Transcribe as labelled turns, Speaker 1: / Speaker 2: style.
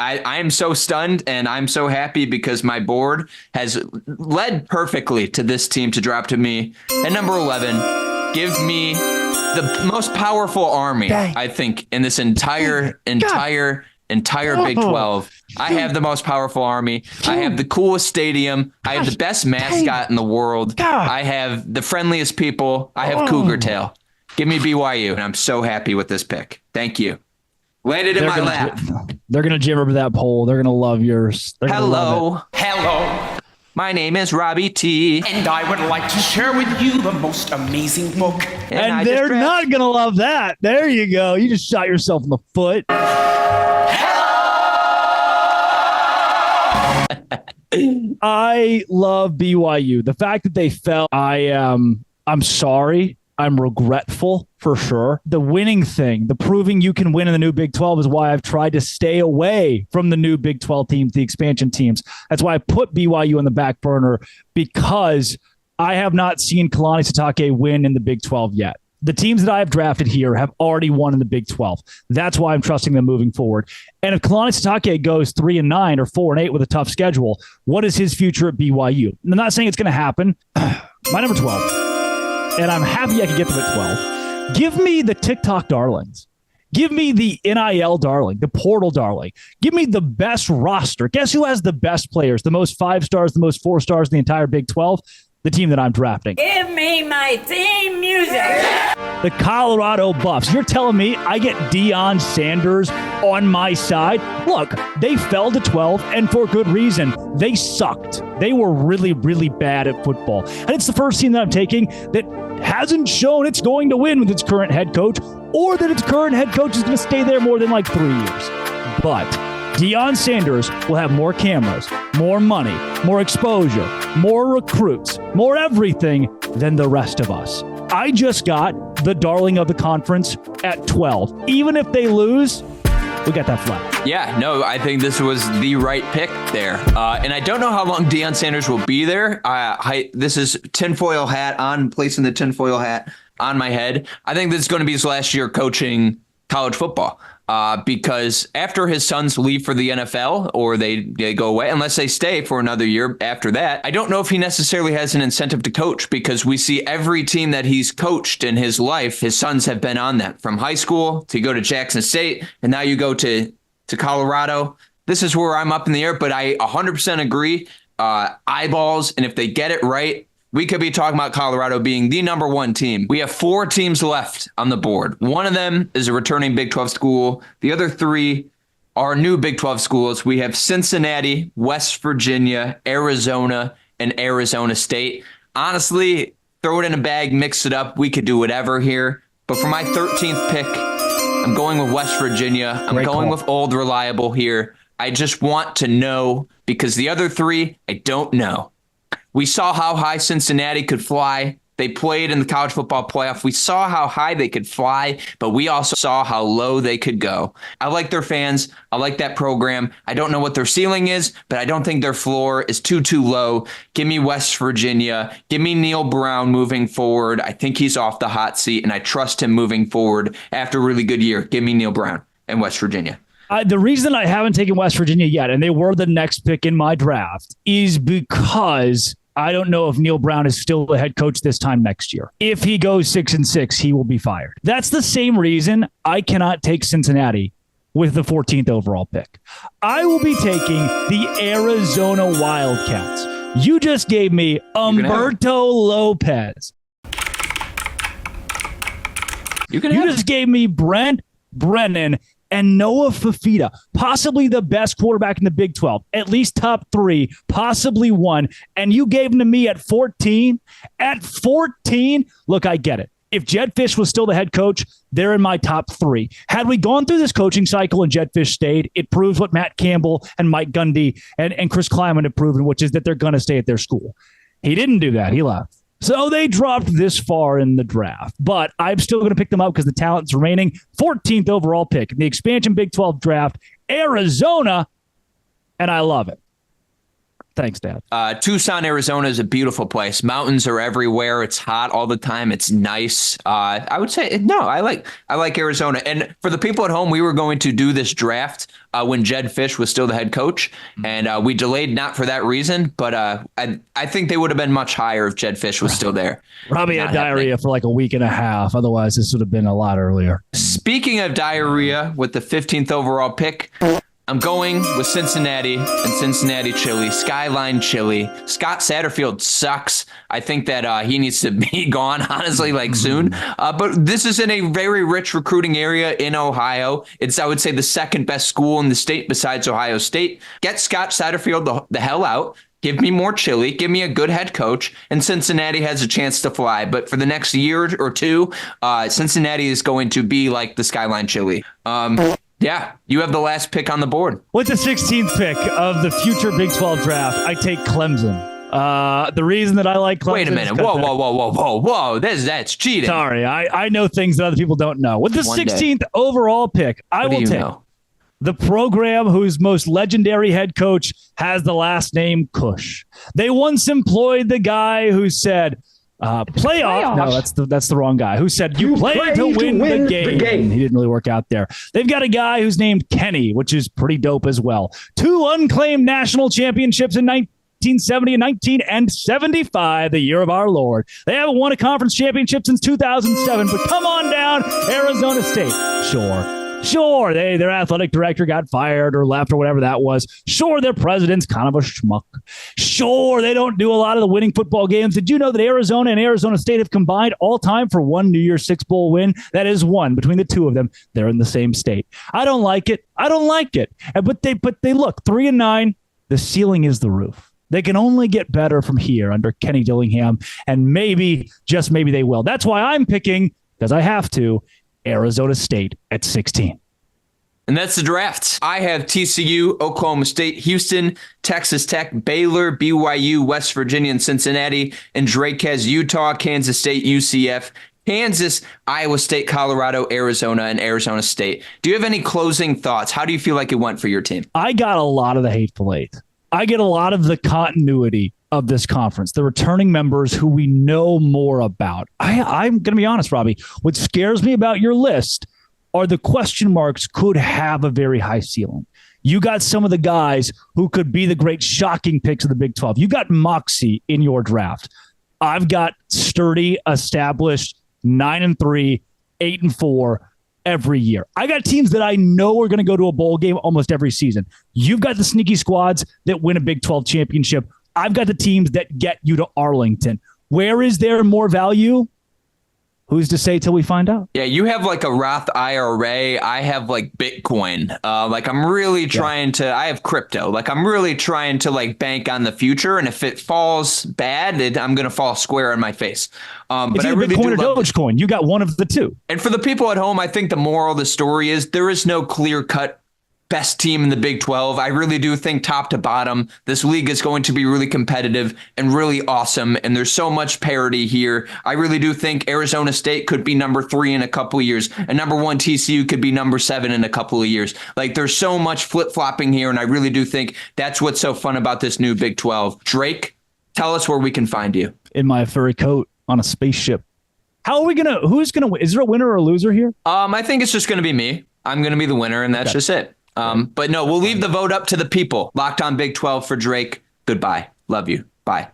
Speaker 1: I am so stunned and I'm so happy because my board has led perfectly to this team to drop to me at number 11. Give me the most powerful army, I think, in this entire Big 12. I have the most powerful army. I have the coolest stadium. I have the best mascot in the world. I have the friendliest people. I have Cougar Tail. Give me BYU, and I'm so happy with this pick. Thank you. Landed in my lap.
Speaker 2: They're going to jam over that poll. They're going to love yours.
Speaker 1: Hello. My name is Robbie T.
Speaker 3: And I would like to share with you the most amazing book.
Speaker 2: And they're not going to love that. There you go. You just shot yourself in the foot. I love BYU. The fact that they fell, I'm sorry. I'm regretful for sure. The winning thing, the proving you can win in the new Big 12 is why I've tried to stay away from the new Big 12 teams, the expansion teams. That's why I put BYU on the back burner, because I have not seen Kalani Sitake win in the Big 12 yet. The teams that I have drafted here have already won in the Big 12. That's why I'm trusting them moving forward. And if Kalani Sitake goes 3-9 or 4-8 with a tough schedule, what is his future at BYU? I'm not saying it's going to happen. My number 12. And I'm happy I could get them at 12. Give me the TikTok darlings. Give me the NIL darling, the portal darling. Give me the best roster. Guess who has the best players, the most 5 stars, the most 4 stars in the entire Big 12? The team that I'm drafting.
Speaker 4: Give me my theme music.
Speaker 2: The Colorado Buffs. You're telling me I get Deion Sanders on my side? Look, they fell to 12, and for good reason. They sucked. They were really, really bad at football. And it's the first team that I'm taking that hasn't shown it's going to win with its current head coach, or that its current head coach is going to stay there more than like 3 years. But Deion Sanders will have more cameras, more money, more exposure, more recruits, more everything than the rest of us. I just got the darling of the conference at 12. Even if they lose, we got that flag.
Speaker 1: Yeah, no, I think this was the right pick there. And I don't know how long Deion Sanders will be there. This is tinfoil hat on, placing the tinfoil hat on my head. I think this is going to be his last year coaching college football. Because after his sons leave for the NFL or they go away, unless they stay for another year after that, I don't know if he necessarily has an incentive to coach, because we see every team that he's coached in his life, his sons have been on that, from high school to go to Jackson State, and now you go to Colorado. This is where I'm up in the air, but I 100% agree. Eyeballs, and if they get it right, we could be talking about Colorado being the number 1 team. We have 4 teams left on the board. One of them is a returning Big 12 school. The other 3 are new Big 12 schools. We have Cincinnati, West Virginia, Arizona, and Arizona State. Honestly, throw it in a bag, mix it up. We could do whatever here. But for my 13th pick, I'm going with West Virginia. I'm going with Old Reliable here. I just want to know, because the other 3, I don't know. We saw how high Cincinnati could fly. They played in the college football playoff. We saw how high they could fly, but we also saw how low they could go. I like their fans. I like that program. I don't know what their ceiling is, but I don't think their floor is too low. Give me West Virginia. Give me Neil Brown moving forward. I think he's off the hot seat, and I trust him moving forward after a really good year. Give me Neil Brown and West Virginia.
Speaker 2: The reason I haven't taken West Virginia yet, and they were the next pick in my draft, is because I don't know if Neil Brown is still the head coach this time next year. If he goes 6-6, he will be fired. That's the same reason I cannot take Cincinnati with the 14th overall pick. I will be taking the Arizona Wildcats. You just gave me Umberto Lopez. You just gave me Brent Brennan and Noah Fafita, possibly the best quarterback in the Big 12, at least top 3, possibly 1. And you gave him to me at 14. At 14, look, I get it. If Jedd Fisch was still the head coach, they're in my top 3. Had we gone through this coaching cycle and Jedd Fisch stayed, it proves what Matt Campbell and Mike Gundy and Chris Kleiman have proven, which is that they're going to stay at their school. He didn't do that. He left. So they dropped this far in the draft, but I'm still going to pick them up because the talent's remaining. 14th overall pick in the expansion Big 12 draft, Arizona, and I love it. Thanks, Dad.
Speaker 1: Tucson, Arizona is a beautiful place. Mountains are everywhere. It's hot all the time. It's nice. I would say no. I like Arizona. And for the people at home, we were going to do this draft when Jed Fish was still the head coach, and we delayed not for that reason, but I think they would have been much higher if Jed Fish was still there.
Speaker 2: Robbie had diarrhea for like a week and a half. Otherwise, this would have been a lot earlier.
Speaker 1: Speaking of diarrhea, with the 15th overall pick, I'm going with Cincinnati and Cincinnati chili, Skyline chili. Scott Satterfield sucks. I think that he needs to be gone, honestly, like soon. But this is in a very rich recruiting area in Ohio. It's, I would say, the second best school in the state besides Ohio State. Get Scott Satterfield the hell out. Give me more chili. Give me a good head coach, and Cincinnati has a chance to fly. But for the next year or two, Cincinnati is going to be like the Skyline chili. Yeah, you have the last pick on the board.
Speaker 2: With the 16th pick of the future Big 12 draft, I take Clemson. The reason that I like Clemson.
Speaker 1: Wait a minute. Whoa. That's cheating.
Speaker 2: Sorry, I know things that other people don't know. With the 16th overall pick, I will take the program whose most legendary head coach has the last name Cush. They once employed the guy who said, playoff. No, that's the wrong guy. Who said you play to win the game. He didn't really work out there. They've got a guy who's named Kenny, which is pretty dope as well. 2 unclaimed national championships in 1970 and 1975, the year of our Lord. They haven't won a conference championship since 2007, but come on down, Arizona State. Sure, their athletic director got fired or left or whatever that was. Sure, their president's kind of a schmuck. Sure, they don't do a lot of the winning football games. Did you know that Arizona and Arizona State have combined all time for one New Year's Six Bowl win? That is one between the two of them. They're in the same state. I don't like it. But they look 3-9. The ceiling is the roof. They can only get better from here under Kenny Dillingham, and maybe, just maybe they will. That's why I'm picking, because I have to, Arizona State at 16.
Speaker 1: And that's the draft. I have TCU, Oklahoma State, Houston, Texas Tech, Baylor, BYU, West Virginia, and Cincinnati. And Drake has Utah, Kansas State, UCF, Kansas, Iowa State, Colorado, Arizona, and Arizona State. Do you have any closing thoughts? How do you feel like it went for your team?
Speaker 2: I got a lot of the Hateful Eight. I get a lot of the continuity of this conference, the returning members who we know more about. I'm going to be honest, Robbie. What scares me about your list are the question marks could have a very high ceiling. You got some of the guys who could be the great shocking picks of the Big 12. You got Moxie in your draft. I've got sturdy, established 9-3, 8-4 every year. I got teams that I know are going to go to a bowl game almost every season. You've got the sneaky squads that win a Big 12 championship. I've got the teams that get you to Arlington. Where is there more value? Who's to say till we find out?
Speaker 1: Yeah, you have like a Roth IRA. I have like Bitcoin. Like I'm really trying to, I have crypto. Like I'm really trying to like bank on the future. And if it falls bad, I'm going to fall square on my face. But I really
Speaker 2: Bitcoin or Dogecoin. You got one of the two.
Speaker 1: And for the people at home, I think the moral of the story is there is no clear cut best team in the Big 12. I really do think top to bottom, this league is going to be really competitive and really awesome. And there's so much parity here. I really do think Arizona State could be number 3 in a couple of years, and number 1 TCU could be number 7 in a couple of years. Like there's so much flip flopping here. And I really do think that's what's so fun about this new Big 12. Drake, tell us where we can find you.
Speaker 2: In my furry coat on a spaceship. Who's going to win? Is there a winner or a loser here?
Speaker 1: I think it's just going to be me. I'm going to be the winner, and that's just it. But no, we'll leave the vote up to the people. Locked on Big 12 for Drake. Goodbye. Love you. Bye.